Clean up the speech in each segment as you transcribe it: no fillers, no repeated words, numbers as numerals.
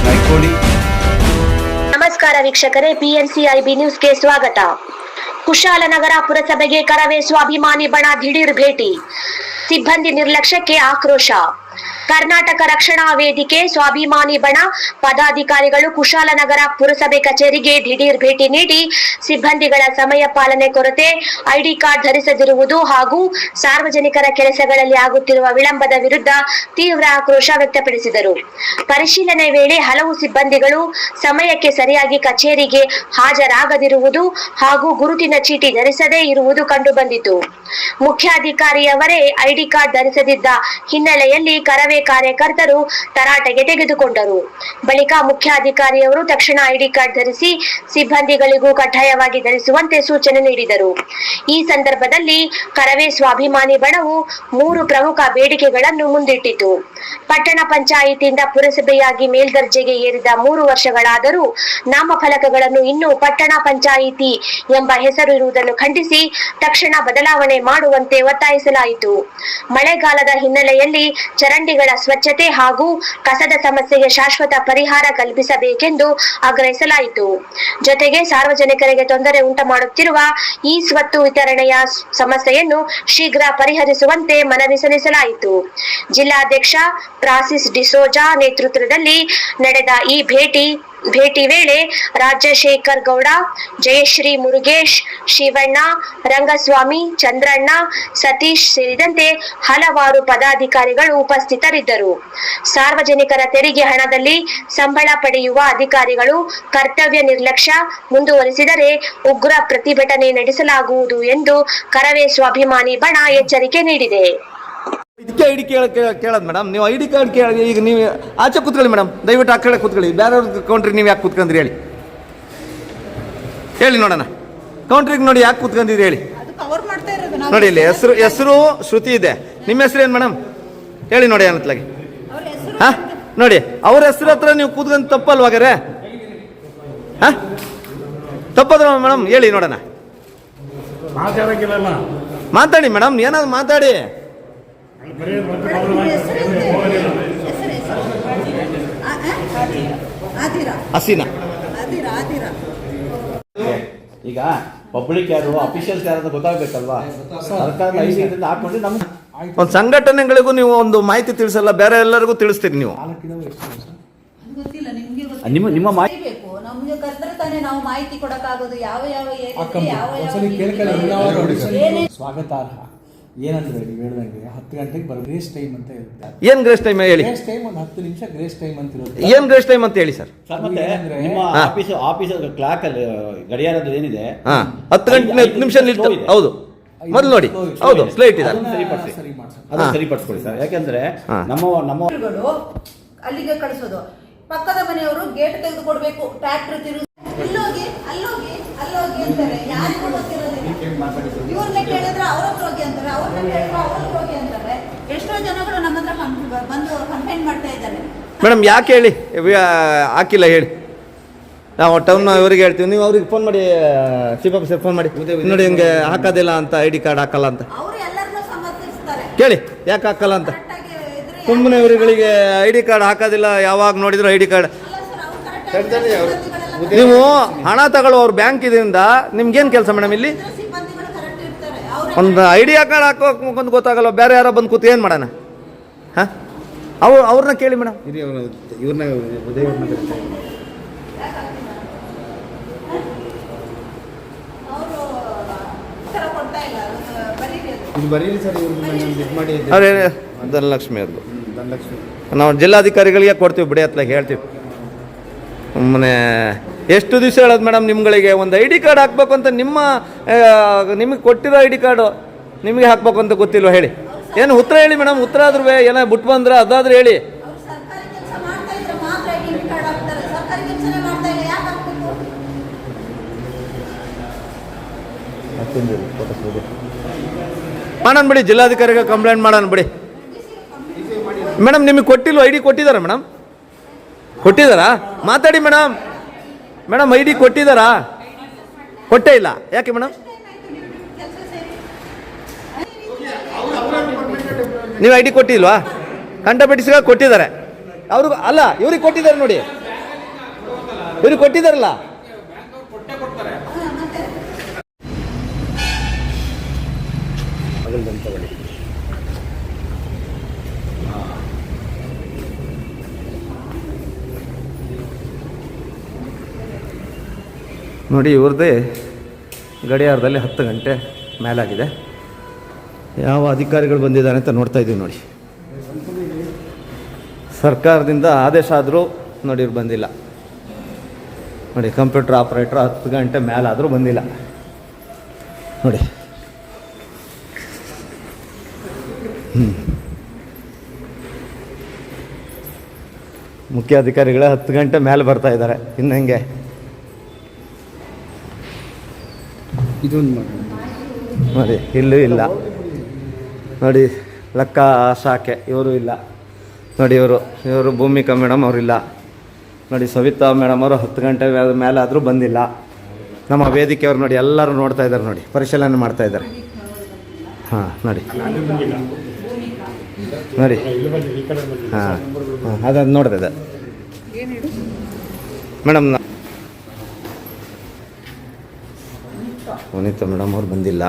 ನಾಯ್ಕೋಡಿ. ನಮಸ್ಕಾರ ವೀಕ್ಷಕರೇ, PNCIB ನ್ಯೂಸ್ಗೆ ಸ್ವಾಗತ. ಕುಶಾಲನಗರ ಪುರಸಭೆಗೆ ಕರವೇ ಸ್ವಾಭಿಮಾನಿ ಬಣ ದಿಢೀರ್ ಭೇಟಿ, ಸಿಬ್ಬಂದಿ ನಿರ್ಲಕ್ಷ್ಯಕ್ಕೆ ಆಕ್ರೋಶ. ಕರ್ನಾಟಕ ರಕ್ಷಣಾ ವೇದಿಕೆ ಸ್ವಾಭಿಮಾನಿ ಬಣ ಪದಾಧಿಕಾರಿಗಳು ಕುಶಾಲನಗರ ಪುರಸಭೆ ಕಚೇರಿಗೆ ದಿಢೀರ್ ಭೇಟಿ ನೀಡಿ ಸಿಬ್ಬಂದಿಗಳ ಸಮಯ ಪಾಲನೆ ಕೊರತೆ, ಐಡಿ ಕಾರ್ಡ್ ಧರಿಸದಿರುವುದು ಹಾಗೂ ಸಾರ್ವಜನಿಕರ ಕೆಲಸಗಳಲ್ಲಿ ಆಗುತ್ತಿರುವ ವಿಳಂಬದ ವಿರುದ್ಧ ತೀವ್ರ ಆಕ್ರೋಶ ವ್ಯಕ್ತಪಡಿಸಿದರು. ಪರಿಶೀಲನೆ ವೇಳೆ ಹಲವು ಸಿಬ್ಬಂದಿಗಳು ಸಮಯಕ್ಕೆ ಸರಿಯಾಗಿ ಕಚೇರಿಗೆ ಹಾಜರಾಗದಿರುವುದು ಹಾಗೂ ಗುರುತಿನ ಚೀಟಿ ಧರಿಸದೇ ಇರುವುದು ಕಂಡುಬಂದಿತು. ಮುಖ್ಯಾಧಿಕಾರಿಯವರೇ ಐಡಿ ಕಾರ್ಡ್ ಧರಿಸದಿದ್ದ ಹಿನ್ನೆಲೆಯಲ್ಲಿ ಕರವೇ ಕಾರ್ಯಕರ್ತರು ತರಾಟೆಗೆ ತೆಗೆದುಕೊಂಡರು. ಬಳಿಕ ಮುಖ್ಯಾಧಿಕಾರಿಯವರು ತಕ್ಷಣ ಐಡಿ ಕಾರ್ಡ್ ಧರಿಸಿ ಸಿಬ್ಬಂದಿಗಳಿಗೂ ಕಡ್ಡಾಯವಾಗಿ ಧರಿಸುವಂತೆ ಸೂಚನೆ ನೀಡಿದರು. ಈ ಸಂದರ್ಭದಲ್ಲಿ ಕರವೇ ಸ್ವಾಭಿಮಾನಿ ಬಣವು 3 ಪ್ರಮುಖ ಬೇಡಿಕೆಗಳನ್ನು ಮುಂದಿಟ್ಟಿತು. ಪಟ್ಟಣ ಪಂಚಾಯಿತಿಯಿಂದ ಪುರಸಭೆಯಾಗಿ ಮೇಲ್ದರ್ಜೆಗೆ ಏರಿದ 3 ವರ್ಷಗಳಾದರೂ ನಾಮಫಲಕಗಳನ್ನು ಇನ್ನೂ ಪಟ್ಟಣ ಪಂಚಾಯಿತಿ ಎಂಬ ಹೆಸರು ಇರುವುದನ್ನು ಖಂಡಿಸಿ ತಕ್ಷಣ ಬದಲಾವಣೆ ಮಾಡುವಂತೆ ಒತ್ತಾಯಿಸಲಾಯಿತು. ಮಳೆಗಾಲದ ಹಿನ್ನೆಲೆಯಲ್ಲಿ ಚರಂಡಿಗಳ ಸ್ವಚ್ಛತೆ ಹಾಗೂ ಕಸದ ಸಮಸ್ಯೆಗೆ ಶಾಶ್ವತ ಪರಿಹಾರ ಕಲ್ಪಿಸಬೇಕೆಂದು ಆಗ್ರಹಿಸಲಾಯಿತು. ಜೊತೆಗೆ ಸಾರ್ವಜನಿಕರಿಗೆ ತೊಂದರೆ ಉಂಟು ಮಾಡುತ್ತಿರುವ ಈ ಸ್ವತ್ತು ವಿತರಣೆಯ ಸಮಸ್ಯೆಯನ್ನು ಶೀಘ್ರ ಪರಿಹರಿಸುವಂತೆ ಮನವಿ ಸಲ್ಲಿಸಲಾಯಿತು. ಜಿಲ್ಲಾಧ್ಯಕ್ಷ ಫ್ರಾನ್ಸಿಸ್ ಡಿಸೋಜಾ ನೇತೃತ್ವದಲ್ಲಿ ನಡೆದ ಈ ಭೇಟಿ ವೇಳೆ ರಾಜಶೇಖರ್ ಗೌಡ, ಜಯಶ್ರೀ ಮುರುಗೇಶ್, ಶಿವಣ್ಣ, ರಂಗಸ್ವಾಮಿ, ಚಂದ್ರಣ್ಣ, ಸತೀಶ್ ಸೇರಿದಂತೆ ಹಲವಾರು ಪದಾಧಿಕಾರಿಗಳು ಉಪಸ್ಥಿತರಿದ್ದರು. ಸಾರ್ವಜನಿಕರ ತೆರಿಗೆ ಹಣದಲ್ಲಿ ಸಂಬಳ ಪಡೆಯುವ ಅಧಿಕಾರಿಗಳು ಕರ್ತವ್ಯ ನಿರ್ಲಕ್ಷ್ಯ ಮುಂದುವರಿಸಿದರೆ ಉಗ್ರ ಪ್ರತಿಭಟನೆ ನಡೆಸಲಾಗುವುದು ಎಂದು ಕರವೇ ಸ್ವಾಭಿಮಾನಿ ಬಣ ಎಚ್ಚರಿಕೆ ನೀಡಿದೆ. ಇದಕ್ಕೆ ಐಡಿ ಕೇಳೋದು ಮೇಡಮ್. ನೀವು ಐಡಿ ಕಾರ್ಡ್ ಕೇಳಿ, ಈಗ ನೀವು ಆಚೆ ಕೂತ್ಕೊಳ್ಳಿ ಮೇಡಮ್, ದಯವಿಟ್ಟು ಆ ಕಡೆ ಕೂತ್ಕೊಳ್ಳಿ. ಬೇರೆಯವ್ರ ಕೌಂಟ್ರಿಗೆ ನೀವು ಯಾಕೆ ಕೂತ್ಕೊಂಡ್ರಿ ಹೇಳಿ ನೋಡೋಣ. ಕೌಂಟ್ರಿಗೆ ನೋಡಿ ಯಾಕೆ ಕೂತ್ಕೊಂಡಿರಿ ಹೇಳಿ. ನೋಡಿ ಇಲ್ಲಿ ಹೆಸರು ಶ್ರುತಿ ಇದೆ. ನಿಮ್ಮ ಹೆಸರು ಏನು ಮೇಡಮ್ ಹೇಳಿ ನೋಡಿ. ಅನ್ನತ್ಲಾಗೆ ಹಾಂ ನೋಡಿ, ಅವ್ರ ಹೆಸರು ಹತ್ರ ನೀವು ಕೂತ್ಕೊಂಡು ತಪ್ಪಲ್ವಾಗಾರೆ? ಹಾಂ ತಪ್ಪದ್ರ ಮೇಡಮ್ ಹೇಳಿ ನೋಡೋಣ. ಮಾತಾಡಿ ಮೇಡಮ್, ಏನಾದ್ರು ಮಾತಾಡಿ. ಈಗ ಪಬ್ಲಿಕ್ ಯಾರು, ಅಫಿಷಿಯಲ್ಸ್ ಯಾರು ಅಂತ ಗೊತ್ತಾಗಬೇಕಲ್ವಾ? ಸರ್ಕಾರದ ಐಡಿಯಿಂದ ಹಾಕೊಂಡು ನಮ್ಗೆ ಒಂದು ಸಂಘಟನೆಗಳಿಗೂ ನೀವು ಒಂದು ಮಾಹಿತಿ ತಿಳಿಸಲ್ಲ, ಬೇರೆ ಎಲ್ಲರಿಗೂ ತಿಳಿಸ್ತೀರಿ ನೀವು. ನಿಮ್ಮ ಮಾಹಿತಿ ನಮ್ಗೆ ಕರೆದ್ರೆ ತಾನೇ ನಾವು ಮಾಹಿತಿ ಕೊಡಕ್ಕಾಗೋದು. ಯಾವ ಸ್ವಾಗತಾರ್ಹ ಏನಂದ್ರೆ ನೀವು ಹೇಳ್ದಂಗೆ 10 ಗಂಟೆಗೆ ಬರೋ ಗ್ರೇಸ್ ಟೈಮ್ ಅಂತ ಇರುತ್ತೆ. ಏನ್ ಗ್ರೇಸ್ ಟೈಮ್ ಹೇಳಿ? ಗ್ರೇಸ್ ಟೈಮ್ ಒಂದು 10 ನಿಮಿಷ ಗ್ರೇಸ್ ಟೈಮ್ ಅಂತ ಇರುತ್ತೆ. ಏನ್ ಗ್ರೇಸ್ ಟೈಮ್ ಅಂತ ಹೇಳಿ ಸರ್? ಮತ್ತೆ ನಿಮ್ಮ ಆಫೀಸ್ ಕ್ಲಾಕ್ ಅಲ್ಲಿ ಗಡಿಯಾರದ ಏನಿದೆ 10 ಗಂಟೆ 10 ನಿಮಿಷ ನಿಲ್ತು. ಹೌದು, ಮೊದಲು ನೋಡಿ. ಹೌದು, ಸ್ಲೈಟ್ ಇದೆ, ಅದನ್ನ ಸರಿಪಡಿಸ್ಕೊಳ್ಳಿ ಸರ್. ಯಾಕೆಂದ್ರೆ ನಮ್ಮ ಅಲ್ಲಿಗೆ ಕಳಿಸೋದು, ಪಕ್ಕದ ಮನೆಯವರು ಗೇಟ್ ತೆಗೆದು ಕೊಡ್ಬೇಕು, ಟ್ರ್ಯಾಕ್ಟರ್ ತಿರುಗಿ ಅಲ್ಲೋಗಿ ಅಂತಾರೆ. ಯಾರಿಗೂ ಗೊತ್ತಿರೋದಿಲ್ಲ. ಇವ್ರನ್ನ ಕೇಳಿದ್ರೆ ಅವ್ರತ್ರ ಹೋಗಿ ಅಂತಾರೆ, ಅವ್ರನ್ನ ಕೇಳಿದ್ರೆ ಅವ್ರತ್ರ ಹೋಗಿ ಅಂತಾರೆ. ಎಷ್ಟೋ ಜನಗಳು ನಮ್ಮ ಹತ್ರ ಬಂದು ಕಂಪ್ಲೇಂಟ್ ಮಾಡ್ತಾ ಇದ್ದಾರೆ. ಮೇಡಮ್ ಯಾಕೆ ಹೇಳಿ ಹಾಕಿಲ್ಲ ಹೇಳಿ, ನಾವು ಟೌನ್ ಇವರಿಗೆ ಹೇಳ್ತೀವಿ, ನೀವು ಅವ್ರಿಗೆ ಫೋನ್ ಮಾಡಿ, ಚೀಫ್ ಆಫೀಸರ್ ಫೋನ್ ಮಾಡಿ ನೋಡಿ ಹಿಂಗೆ ಹಾಕೋದಿಲ್ಲ ಅಂತ, ಐಡಿ ಕಾರ್ಡ್ ಹಾಕಲ್ಲ ಅಂತ ಅವರು ಎಲ್ಲರನ್ನೂ ಸಮರ್ಥಿಸ್ತಾರೆ. ಕೇಳಿ ಯಾಕೆ ಹಾಕಲ್ಲ ಅಂತ. ಸುಮ್ಮನೆ ಇವರುಗಳಿಗೆ ಐಡಿ ಕಾರ್ಡ್ ಹಾಕೋದಿಲ್ಲ, ಯಾವಾಗ ನೋಡಿದ್ರು ಐಡಿ ಕಾರ್ಡ್. ನೀವು ಹಣ ತಗೊಳ್ಳೋ ಅವ್ರ ಬ್ಯಾಂಕ್ ಇದರಿಂದ ನಿಮ್ಗೇನು ಕೆಲಸ ಮೇಡಮ್? ಇಲ್ಲಿ ಒಂದು ಐಡಿ ಕಾರ್ಡ್ ಹಾಕೋಕೊಂದು ಗೊತ್ತಾಗಲ್ಲ, ಬೇರೆ ಯಾರೋ ಬಂದು ಕೂತು ಏನು ಮಾಡೋಣ? ಹಾಂ, ಅವ್ರನ್ನ ಕೇಳಿ ಮೇಡಮ್. ಇವ್ರನ್ನ ಅವ್ರೇ ಧನಲಕ್ಷ್ಮಿ ಅವ್ರದ್ದು. ನಾವು ಜಿಲ್ಲಾಧಿಕಾರಿಗಳಿಗೆ ಕೊಡ್ತೀವಿ, ಬಿಡಿ ಅತ್ಲಾಗ ಹೇಳ್ತೀವಿ. ಸುಮ್ಮನೆ ಎಷ್ಟು ದಿವಸ ಹೇಳೋದು ಮೇಡಮ್ ನಿಮ್ಗಳಿಗೆ? ಒಂದು ಐಡಿ ಕಾರ್ಡ್ ಹಾಕ್ಬೇಕು ಅಂತ ನಿಮಗೆ ಕೊಟ್ಟಿರೋ ಐಡಿ ಕಾರ್ಡು ನಿಮಗೆ ಹಾಕ್ಬೇಕು ಅಂತ ಗೊತ್ತಿಲ್ವ ಹೇಳಿ? ಏನು ಉತ್ತರ ಹೇಳಿ ಮೇಡಮ್. ಉತ್ತರ ಆದ್ರೂ ಏನೋ ಬಿಟ್ಟು ಬಂದ್ರೆ ಅದಾದ್ರೂ ಹೇಳಿ. ಮಾಡೋಣ ಬಿಡಿ, ಜಿಲ್ಲಾಧಿಕಾರಿಗೆ ಕಂಪ್ಲೇಂಟ್ ಮಾಡೋಣ ಬಿಡಿ ಮೇಡಮ್. ನಿಮಗೆ ಕೊಟ್ಟಿಲ್ವ ಐಡಿ? ಕೊಟ್ಟಿದ್ದಾರಾ ಮೇಡಮ್? ಕೊಟ್ಟಿದ್ದಾರಾ? ಮಾತಾಡಿ ಮೇಡಮ್. Madam ID ಕೊಟ್ಟಿದ್ದಾರಾ? ಕೊಟ್ಟೇ ಇಲ್ಲ. ಯಾಕೆ ಮೇಡಮ್? ನೀವು ಐಡಿ ಕೊಟ್ಟಿಲ್ವಾ? ಕಂಟಪಟ್ಟಿಸಿಗ ಕೊಟ್ಟಿದ್ದಾರೆ. ಅವ್ರಿಗೆ ಅಲ್ಲ, ಇವ್ರಿಗೆ ಕೊಟ್ಟಿದ್ದಾರೆ ನೋಡಿ, ಇವ್ರಿಗೆ ಕೊಟ್ಟಿದ್ದಾರಲ್ಲ. ನೋಡಿ ಇವ್ರದ್ದೇ ಗಡಿಯಾರದಲ್ಲಿ 10 ಗಂಟೆ ಮೇಲಾಗಿದೆ. ಯಾವ ಅಧಿಕಾರಿಗಳು ಬಂದಿದ್ದಾರೆ ಅಂತ ನೋಡ್ತಾ ಇದ್ದೀವಿ ನೋಡಿ. ಸರ್ಕಾರದಿಂದ ಆದೇಶ ಆದರೂ ನೋಡಿ ಇವ್ರು ಬಂದಿಲ್ಲ ನೋಡಿ. ಕಂಪ್ಯೂಟರ್ ಆಪ್ರೇಟ್ರ್ 10 ಗಂಟೆ ಮೇಲಾದರೂ ಬಂದಿಲ್ಲ ನೋಡಿ. ಮುಖ್ಯ ಅಧಿಕಾರಿಗಳೇ 10 ಗಂಟೆ ಮೇಲೆ ಬರ್ತಾ ಇದ್ದಾರೆ. ಇನ್ನು ಹೆಂಗೆ ಇದೊಂದು ನೋಡಿ, ಇಲ್ಲೂ ಇಲ್ಲ ನೋಡಿ. ಲೆಕ್ಕ ಶಾಖೆ ಇವರು ಇಲ್ಲ ನೋಡಿ. ಇವರು ಭೂಮಿಕಾ ಮೇಡಮ್ ಅವರಿಲ್ಲ ನೋಡಿ. ಸವಿತಾ ಮೇಡಮ್ ಅವರು 10 ಗಂಟೆ ಮೇಲಾದರೂ ಬಂದಿಲ್ಲ. ನಮ್ಮ ವೇದಿಕೆಯವರು ನೋಡಿ ಎಲ್ಲರೂ ನೋಡ್ತಾ ಇದ್ದಾರೆ ನೋಡಿ, ಪರಿಶೀಲನೆ ಮಾಡ್ತಾ ಇದ್ದಾರೆ. ಹಾಂ ನೋಡಿ ನೋಡಿ. ಹಾಂ ಹಾಂ ಅದನ್ನು ನೋಡ್ತಾ ಇದೆ ಮೇಡಮ್. ವನಿತಾ ಮೇಡಮ್ ಅವ್ರು ಬಂದಿಲ್ಲ.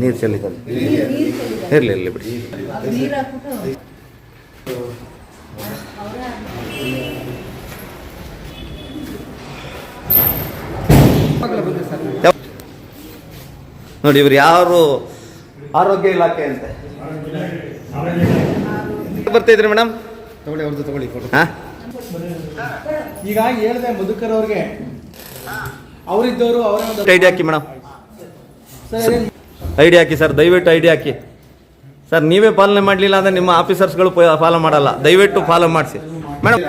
ನೀರು ಚೆಲ್ಲಿದ್ದಾರೆ. ಇರಲಿ ಬಿಡಿ. ನೋಡಿ ಇವ್ರು ಯಾರು ಆರೋಗ್ಯ ಇಲಾಖೆ ಅಂತ ಬರ್ತಾ ಇದ್ರಿ ಮೇಡಮ್. ತಗೊಳ್ಳಿ, ಅವ್ರದ್ದು ತಗೊಳ್ಳಿ. ಹಾಂ ಈಗ ಹೇಳಿದೆ ಮಧುಕರ್ ಅವ್ರಿಗೆ, ಅವರಿದ್ದವರು ಅವರೇ ಒಂದು ಐಡಿ ಹಾಕಿ ಮೇಡಮ್. ಸರ್ ಐಡಿ ಹಾಕಿ ಸರ್, ದಯವಿಟ್ಟು ಐಡಿ ಹಾಕಿ ಸರ್. ನೀವೇ ಪಾಲನೆ ಮಾಡಲಿಲ್ಲ ಅಂದರೆ ನಿಮ್ಮ ಆಫೀಸರ್ಸ್ಗಳು ಫಾಲೋ ಮಾಡಲ್ಲ. ದಯವಿಟ್ಟು ಫಾಲೋ ಮಾಡಿಸಿ ಮೇಡಮ್.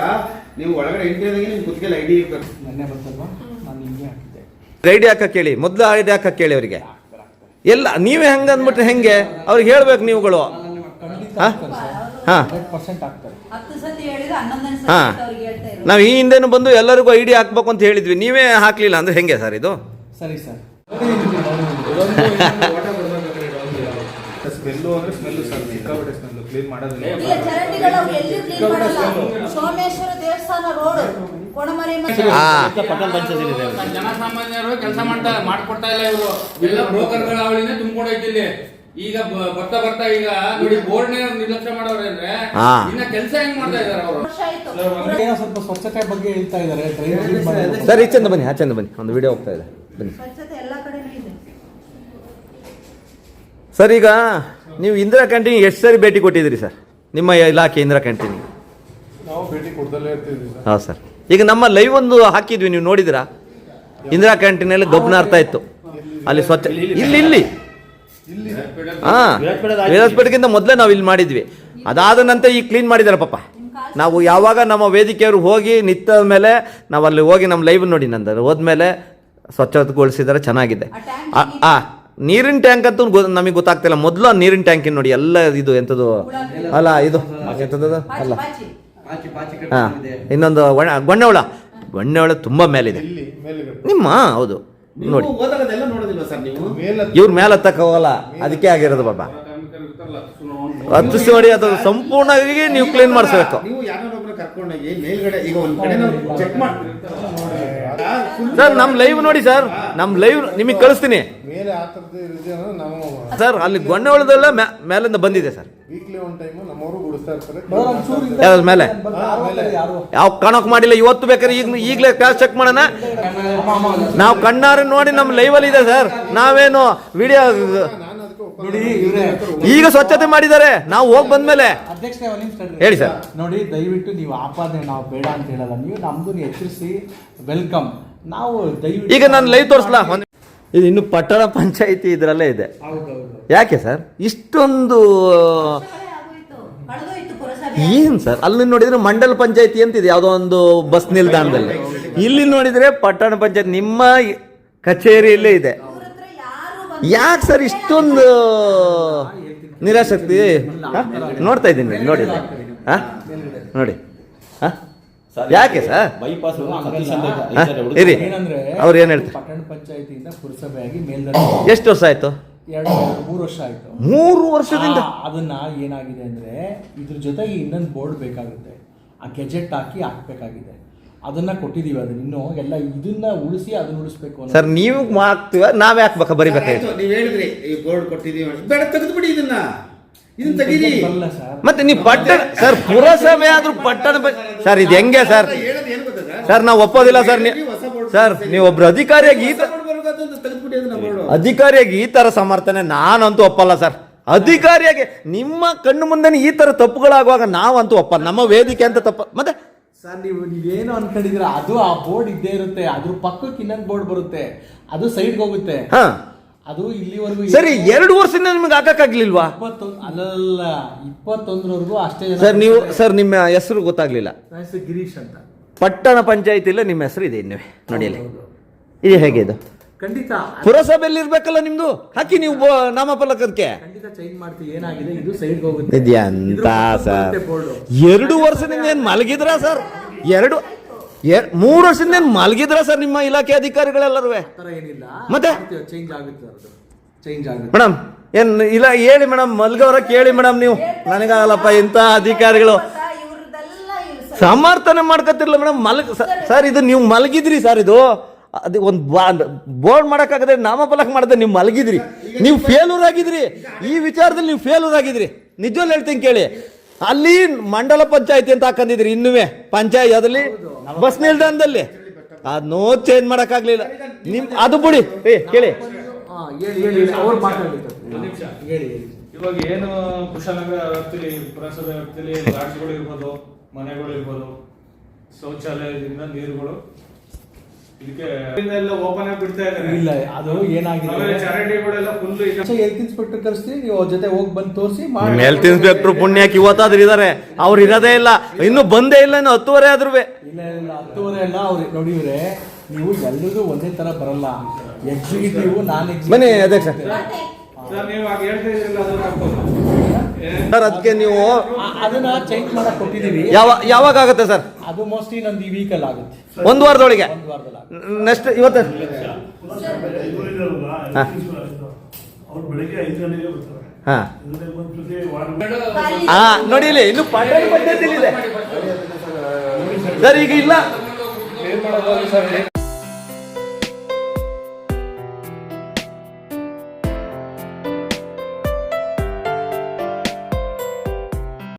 ನೀವು ಒಳಗಡೆ ಎಂಟ್ರಿ ನಿಮ್ಗೆ ಕುತ್ತಿಗೆಲ್ಲ ಐಡಿ ಇರ್ಬೇಕು. ನೆನ್ನೆ ಬಂತಲ್ವಾ, ನಾನು ಹಿಂಗೆ ಹಾಕಿದ್ದೆ. ಐಡಿ ಹಾಕಕ್ಕೆ ಹೇಳಿ, ಮೊದಲು ಐಡಿ ಹಾಕಕ್ಕೆ ಹೇಳಿ ಅವರಿಗೆ. ಎಲ್ಲ ನೀವೇ ಹಂಗೆ ಅಂದ್ಬಿಟ್ರೆ ಹೆಂಗೆ? ಅವ್ರಿಗೆ ಹೇಳ್ಬೇಕು ನೀವುಗಳು. ಹಾಂ ಹಾಂ 100% ಆಗ್ತಾರೆ. 10 ಸತಿ ಹೇಳಿದ್ರೆ 11ನೇ ಸತಿ ಹಾಂ, ಅವ್ರಿಗೆ ಹೇಳ್ತಾ ಇರೋದು. ನಾವು ಈ ಹಿಂದೆನೂ ಬಂದು ಎಲ್ಲರಿಗೂ ಐಡಿ ಹಾಕ್ಬೇಕು ಅಂತ ಹೇಳಿದ್ವಿ. ನೀವೇ ಹಾಕ್ಲಿಲ್ಲ ಅಂದ್ರೆ ಹೆಂಗೆ ಸರ್ ಇದು? ಸರಿ ಸರ್. ಸ್ಮೆಲ್ಲು ಅಂದ್ರೆ ಸ್ಮೆಲ್ಲು ಸರ್, ಸಿಕ್ಕಾಪಟ್ಟೆ ಸ್ಮೆಲ್ಲು. ಕ್ಲೀನ್ ಮಾಡೋದಿಲ್ಲ. ಇಲ್ಲ, ಚರಂಡಿಗಳು ಅವ್ರು ಎಲ್ಲಿ ಕ್ಲೀನ್ ಮಾಡಲ್ಲ. ಸೋಮೇಶ್ವರ ದೇವಸ್ಥಾನ ರೋಡ್ ಕೊಣಮರಿ ಜನಸಾಮಾನ್ಯರು ಕೆಲಸ ಮಾಡ್ಕೊಡ್ತಾ ಇಲ್ಲ. ಇವರು ಎಲ್ಲ ಬ್ರೋಕರ್ಗಳ ಅವಳಿನೇ ತುಂಬಿಕೊಂಡೈತಿ ಇಲ್ಲಿ. ಈಗ ಬರ್ತಾ ಈಗ ನೋಡಿ ಬೋರ್ಡ್ ನಿರ್ಲಕ್ಷ್ಯ ಮಾಡೋರು ಅಂದ್ರೆ ಇನ್ನ ಕೆಲಸ ಹೆಂಗ್ ಮಾಡ್ತಾ ಇದಾರೆ ಅವರು. ವರ್ಷ ಆಯ್ತು. ಏನೋ ಸ್ವಲ್ಪ ಸ್ವಚ್ಛತೆ ಬಗ್ಗೆ ಹೇಳ್ತಾ ಇದ್ದಾರೆ. ಡ್ರೈನೇಜ್ ಸರ್ ಈಚೆಂದ ಬನ್ನಿ, ಆಚೆಂದ ಬನ್ನಿ, ಒಂದು ವಿಡಿಯೋ ಹೋಗ್ತಾ ಇದೆ ಬನ್ನಿ. ಸ್ವಚ್ಛತೆ ಎಲ್ಲ ಕಡೆನೂ ಇದೆ. ಸರ್ ಈಗ ನೀವು ಇಂದಿರಾ ಕ್ಯಾಂಟೀನ್ ಎಷ್ಟು ಸರಿ ಭೇಟಿ ಕೊಟ್ಟಿದ್ದೀರಿ ಸರ್? ನಿಮ್ಮ ಇಲಾಖೆ ಇಂದಿರಾ ಕ್ಯಾಂಟೀನಿಗೆ ನಾವು ಭೇಟಿ ಕೊಡ್ದಲ್ಲೇ ಇರ್ತೀವಿ ಸರ್. ಹೌದು ಸರ್. ಈಗ ನಮ್ಮ ಲೈವ್ ಒಂದು ಹಾಕಿದ್ವಿ, ನೀವು ನೋಡಿದಿರಾ? ಇಂದಿರಾ ಕ್ಯಾಂಟೀನಲ್ಲಿ ಗಬ್ನ ಅರ್ಥ ಇತ್ತು ಅಲ್ಲಿ ಸ್ವಚ್ಛ. ಇಲ್ಲಿ ಹಾಂ, ವಿರಾಜಪೇಟೆಗಿಂತ ಮೊದಲೇ ನಾವು ಇಲ್ಲಿ ಮಾಡಿದ್ವಿ. ಅದಾದ ನಂತರ ಈಗ ಕ್ಲೀನ್ ಮಾಡಿದ್ದಾರೆ ಪಾಪ. ನಾವು ಯಾವಾಗ ನಮ್ಮ ವೇದಿಕೆಯವರು ಹೋಗಿ ನಿಂತ ಮೇಲೆ ನಾವು ಅಲ್ಲಿ ಹೋಗಿ ನಮ್ಮ ಲೈವ್ ನೋಡಿ ನಂದು ಹೋದ್ಮೇಲೆ ಸ್ವಚ್ಛತೆಗೊಳಿಸಿದರೆ ಚೆನ್ನಾಗಿದೆ. ನೀರಿನ ಟ್ಯಾಂಕ್ ಅಂತೂ ನಮಗೆ ಗೊತ್ತಾಗ್ತಿಲ್ಲ. ಮೊದಲು ಆ ನೀರಿನ ಟ್ಯಾಂಕಿನ ನೋಡಿ ಎಲ್ಲ ಇದು ಎಂಥದ್ದು ಅಲ್ಲ, ಇದು ಎಂಥದ್ದು ಅಲ್ಲ. ಹಾಂ, ಇನ್ನೊಂದು ಗೊಣ್ಣೆಹುಳ ತುಂಬ ಮೇಲಿದೆ ನಿಮ್ಮ. ಹೌದು ನೋಡಿ, ಹೋದಾಗದೆಲ್ಲ ನೋಡೋದಿಲ್ಲ ಸರ್ ನೀವು. ಇವ್ರ ಮೇಲೆ ಹತ್ತಕ್ಕೆ ಹೋಗಲ್ಲ, ಅದಕ್ಕೆ ಆಗಿರೋದು ಬಾಬಾ. ಹತ್ತಿಸಿ ನೋಡಿ, ಅದು ಸಂಪೂರ್ಣವಾಗಿ ನೀವು ಕ್ಲೀನ್ ಮಾಡಿಸ್ಬೇಕು. ನೀವು ಯಾರೊಬ್ಬರು ಕರ್ಕೊಂಡೋಗಿ ಮೇಲ್ಗಡೆ ಈಗ ಒಂದ್ ಕಡೆ ನಾವು ಚೆಕ್ ಮಾಡಿ ಸರ್ ನಮ್ಮ ಲೈವ್ ನೋಡಿ ಸರ್, ನಮ್ಮ ಲೈವ್ ನಿಮಗೆ ಕಳಿಸ್ತೀನಿ ಮೇಲೆ ಆ ಥರದ್ದು ನಾವು ಸರ್. ಅಲ್ಲಿ ಗೊಣ್ಣೆಹುಳದೆಲ್ಲ ಮೇಲಿಂದ ಬಂದಿದೆ ಸರ್. ವೀಕ್ಲಿ ಒನ್ ಟೈಮ್ ನಮ್ಮವರು ಗುಡಿಸ್ತಾ ಇರ್ತಾರೆ. ಯಾವ್ದು ಮೇಲೆ ಯಾವ ಕಾಣೋಕ್ ಮಾಡಿಲ್ಲ. ಇವತ್ತು ಬೇಕಾದ್ರೆ ಈಗಲೇ ಕ್ಲಾಸ್ ಚೆಕ್ ಮಾಡೋಣ. ನಾವು ಕಣ್ಣಾರೆ ನೋಡಿ ನಮ್ಮ ಲೈವಲ್ಲಿ ಇದೆ ಸರ್. ನಾವೇನು ವಿಡಿಯೋ ಈಗ ಸ್ವಚ್ಛತೆ ಮಾಡಿದ್ದಾರೆ. ನಾವು ಹೋಗಿ ಬಂದ್ಮೇಲೆ ಅಧ್ಯಕ್ಷರೇ ಒಂದು ನಿಮಿಷ ಹೇಳಿ ಸರ್. ನೋಡಿ, ದಯವಿಟ್ಟು ನೀವು ಆಪಾದನೆ ನಾವು ಬೇಡ ಅಂತ ಹೇಳಲ್ಲ. ನೀವು ನಮ್ದು ಎಚ್ಚರಿಸಿ ವೆಲ್ಕಮ್. ನಾವು ದಯವಿಟ್ಟು ಈಗ ನಾನು ಲೈವ್ ತೋರಿಸ್ಲಾ? ಇದು ಇನ್ನು ಪಟ್ಟಣ ಪಂಚಾಯಿತಿ ಇದರಲ್ಲೇ ಇದೆ. ಯಾಕೆ ಸರ್ ಇಷ್ಟೊಂದು? ಕಳೆದೋಯ್ತು ಪುರಸಭೆ. ಏನ್ ಸರ್ ಅಲ್ಲಿ ನೋಡಿದ್ರೆ ಮಂಡಲ ಪಂಚಾಯಿತಿ ಅಂತಿದೆ ಯಾವುದೋ ಒಂದು ಬಸ್ ನಿಲ್ದಾಣದಲ್ಲಿ. ಇಲ್ಲಿ ನೋಡಿದ್ರೆ ಪಟ್ಟಣ ಪಂಚಾಯತ್ ನಿಮ್ಮ ಕಚೇರಿಯಲ್ಲೇ ಇದೆ. ಇವ್ರ ಹತ್ರ ಯಾರು ಬಂದು ಯಾಕೆ ಸರ್ ಇಷ್ಟೊಂದು ನಿರಾಸಕ್ತಿ? ನೋಡ್ತಾ ಇದ್ದೀನಿ ನೋಡಿ ನೋಡಿ. ಯಾಕೆ ಸರ್ ಬೈಪಾಸ್ ಇರಿ, ಏನಂದ್ರೆ ಅವ್ರು ಏನ್ ಹೇಳ್ತಾರೆ? ಪಟ್ಟಣ ಪಂಚಾಯತಿಯಿಂದ ಪುರಸಭೆಯಾಗಿ ಮೇಲ್ದರ್ಜೆ ಎಷ್ಟು ವರ್ಷ ಆಯ್ತು? 3 ವರ್ಷ ಆಯ್ತು. 3 ವರ್ಷದಿಂದ ಅದನ್ನ ಏನಾಗಿದೆ ಅಂದ್ರೆ ಇದ್ರ ಜೊತೆಗೆ ಇನ್ನೊಂದು ಬೋರ್ಡ್ ಬೇಕಾಗುತ್ತೆ, ಆ ಗೆಜೆಟ್ ಹಾಕ್ಬೇಕಾಗಿದೆ. ಅದನ್ನ ಕೊಟ್ಟಿದೀವಿ, ಅದನ್ನ ಇನ್ನೂ ಎಲ್ಲ ಇದನ್ನ ಉಳಿಸಿ ಅದನ್ನ ಉಳಿಸ್ಬೇಕು. ಸರ್ ನೀವು ಹಾಕ್ತೀವ, ನಾವೇ ಹಾಕ್ಬೇಕಾ ಬರಿಬೇಕಾಯ್ತು? ನೀವ್ ಹೇಳಿದ್ರಿ ಈ ಬೋರ್ಡ್ ಕೊಟ್ಟಿದೀವಿ, ಬೇಡ ತೆಗೆದು ಬಿಡಿ ಇದನ್ನ ತೆಗೀರಿ. ಬರಲ್ಲ ಸರ್. ಮತ್ತೆ ನೀವು ಪಟ್ಟಣ ಸರ್ ಪುರಸಭೆ ಆದ್ರೂ ಪಟ್ಟಣ ಸರ್ ಇದು ಹೆಂಗೆ ಸರ್? ಹೇಳೋದು ಏನು ಗೊತ್ತಾ ಸರ್ ನಾವು ಒಪ್ಪೋದಿಲ್ಲ ಸರ್. ಸರ್ ನೀವು ಒಬ್ರು ಅಧಿಕಾರಿಯಾಗಿ ಈ ತರ ಸಮರ್ಥನೆ ನಾನಂತೂ ಒಪ್ಪಲ್ಲ ಸರ್. ಅಧಿಕಾರಿಯಾಗಿ ನಿಮ್ಮ ಕಣ್ಣು ಮುಂದೆ ಈ ತರ ತಪ್ಪುಗಳಾಗುವಾಗ ನಾವಂತೂ ಒಪ್ಪಲ್ಲ. ನಮ್ಮ ವೇದಿಕೆ ಅಂತ ತಪ್ಪ. ಮತ್ತೆ ಸರ್ ನೀವೇನು ಅನ್ಕೊಂಡಿದ್ದೀರಾ, ಅದು ಆ ಬೋರ್ಡ್ ಇದ್ದೇ ಇರುತ್ತೆ, ಅದ್ರ ಪಕ್ಕಕ್ಕೆ ಇನ್ನೊಂದು ಬೋರ್ಡ್ ಬರುತ್ತೆ, ಅದು ಸೈಡ್ಗೆ ಹೋಗುತ್ತೆ. ಹಾ ಅದು ಇಲ್ಲಿವರೆಗೂ ಸರಿ 2 ವರ್ಷದಿಂದ ನಿಮ್ಗೆ ಹಾಕಕ್ಕಾಗ್ಲಿಲ್ವಾ? 21ರವರೆಗೂ ಅಷ್ಟೇ ಜನ. ಸರ್ ನೀವು ಸರ್ ನಿಮ್ಮ ಹೆಸರು ಗೊತ್ತಾಗ್ಲಿಲ್ಲ. ನನ್ನ ಹೆಸರು ಗಿರೀಶ್ ಅಂತ. ಪಟ್ಟಣ ಪಂಚಾಯತ್ ಇಲ್ಲ, ನಿಮ್ಮ ಹೆಸರು ಇದೆ ಇನ್ನವೇ ನೋಡಿ ಅಲ್ಲಿ. ಇದು ಹೇಗೆ ಇದು? ಖಂಡಿತ ಪುರಸಭೆಯಲ್ಲಿ ಇರ್ಬೇಕಲ್ಲ ನಿಮ್ದು, ಹಾಕಿ ನೀವು ನಾಮಫಲಕಕ್ಕೆ. ಖಂಡಿತ ಚೇಂಜ್ ಮಾಡ್ತೀವಿ. ಏನಾಗಿದೆ ಇದು ಸೈಡ್ಗೆ ಹೋಗುತ್ತೆ. ಇದೆಂತ ಸರ್ 2 ವರ್ಷದಿಂದ ಏನ್ ಮಲಗಿದ್ರ ಸರ್? 3 ವರ್ಷದಿಂದ ಏನ್ ಮಲಗಿದ್ರ ಸರ್ ನಿಮ್ಮ ಇಲಾಖೆ ಅಧಿಕಾರಿಗಳೆಲ್ಲರೂ? ಏನಿಲ್ಲ, ಮತ್ತೆ ಚೇಂಜ್ ಆಗುತ್ತೆ, ಚೇಂಜ್ ಆಗುತ್ತೆ ಮೇಡಮ್. ಏನ್ ಇಲ್ಲ ಹೇಳಿ ಮೇಡಮ್, ಮಲ್ಗವ್ರ ಕೇಳಿ ಮೇಡಮ್. ನೀವು ನನಗಾಗಲ್ಲಪ್ಪ ಇಂಥ ಅಧಿಕಾರಿಗಳು ಸಮರ್ಥನೆ ಮಾಡ್ಕೊತಿರ್ಲ ಮೇಡಮ್. ಸರ್ ಇದು ನೀವು ಮಲಗಿದ್ರಿ ಸರ್. ಇದು ಅದು ಒಂದು ಬೋರ್ಡ್ ಮಾಡೋಕ್ಕಾಗದೆ ನಾಮಫಲಕ ಮಾಡದೆ ನೀವು ಮಲಗಿದ್ರಿ. ನೀವು ಫೇಲ್ಯೂರ್ ಆಗಿದ್ರಿ ಈ ವಿಚಾರದಲ್ಲಿ. ನೀವು ಫೇಲ್ಯೂರ್ ಆಗಿದ್ರಿ, ನಿಜವಲ್ಲ ಹೇಳ್ತೀನಿ ಕೇಳಿ. ಅಲ್ಲಿ ಮಂಡಲ ಪಂಚಾಯತಿ ಅಂತ ಹಾಕೊಂಡಿದ್ರಿ, ಇನ್ನುವೇ ಪಂಚಾಯತ್ ಅದಲ್ಲಿ ಬಸ್ ನಿಲ್ದಾಣದಲ್ಲಿ ಅದನ್ನೋ ಚೇಂಜ್ ಮಾಡೋಕ್ಕಾಗ್ಲಿಲ್ಲ ನಿಮ್. ಅದು ಬಿಡಿ ಕೇಳಿ. ಅವ್ರು ಮಾತಾಡ್ಲಿಕ್ಕೆ ಹೇಳಿ. ಇವಾಗ ಏನು ಕುಶಾಲನಗರ ವ್ಯಾಪ್ತಿಲಿ ಪುರಸಭೆ ವ್ಯಾಪ್ತಿಲಿ ಲಾಡ್ಜ್ಗಳು ಇರ್ಬೋದು, ಮನೆಗಳು ಇರ್ಬೋದು, ಶೌಚಾಲಯದಿಂದ ನೀರುಗಳು ಇದಕ್ಕೆ ಎಲ್ಲ ಓಪನ್ ಆಗಿ ಬಿಡ್ತಾ ಇದ್ದಾರೆ. ಇಲ್ಲ, ಅದು ಏನಾಗಿದೆ, ಚರಂಡಿಗಳೆಲ್ಲ ಫುಲ್ ಹೆಲ್ತ್ ಇನ್ಸ್ಪೆಕ್ಟರ್ ಕರೆಸ್ತೀವಿ, ನೀವು ಅವ್ರ ಜೊತೆ ಹೋಗಿ ಬಂದು ತೋರಿಸಿ. ಹೆಲ್ತ್ ಇನ್ಸ್ಪೆಕ್ಟರ್ ಪುಣ್ಯಕ್ಕೆ ಇವತ್ತಾದ್ರೂ ಇದಾರೆ, ಅವ್ರು ಇರೋದೇ ಇಲ್ಲ, ಇನ್ನು ಬಂದೇ ಇಲ್ಲ, ಇನ್ನು 10 ಆದ್ರೂ. ಇಲ್ಲ 10 ಎಲ್ಲ ಅವ್ರು ನೋಡಿವ್ರೆ. ನೀವು ಎಲ್ಲರಿಗೂ ಒಂದೇ ತರ ಬರಲ್ಲ, ಎಕ್ಸಿಕ್ಯೂಟಿವ್ ನಾನ್ ಬನ್ನಿ ಅಧ್ಯಕ್ಷ ನೀವು ಆಗ ಹೇಳ್ತಾ ಇದ್ರಲ್ಲ, ಅದು ತಪ್ಪು ಸರ್. ಅದಕ್ಕೆ ನೀವು ಅದನ್ನ ಚೇಂಜ್ ಮಾಡಕ್ ಕೊಟ್ಟಿದೀವಿ. ಯಾವಾಗ ಆಗುತ್ತೆ ಸರ್? ಅದು ಮೋಸ್ಟ್ಲಿ ನಂದು ಈ ವೀಕಲ್ಲಿ ಆಗುತ್ತೆ, 1 ವಾರದೊಳಗೆ. ನೆಕ್ಸ್ಟ್ ಇವತ್ತು ನೋಡಿ ಇಲ್ಲಿ ಇನ್ನು ಪಂಚಾಯತ್ ಇದೆ ಸರ್. ಈಗ ಇಲ್ಲ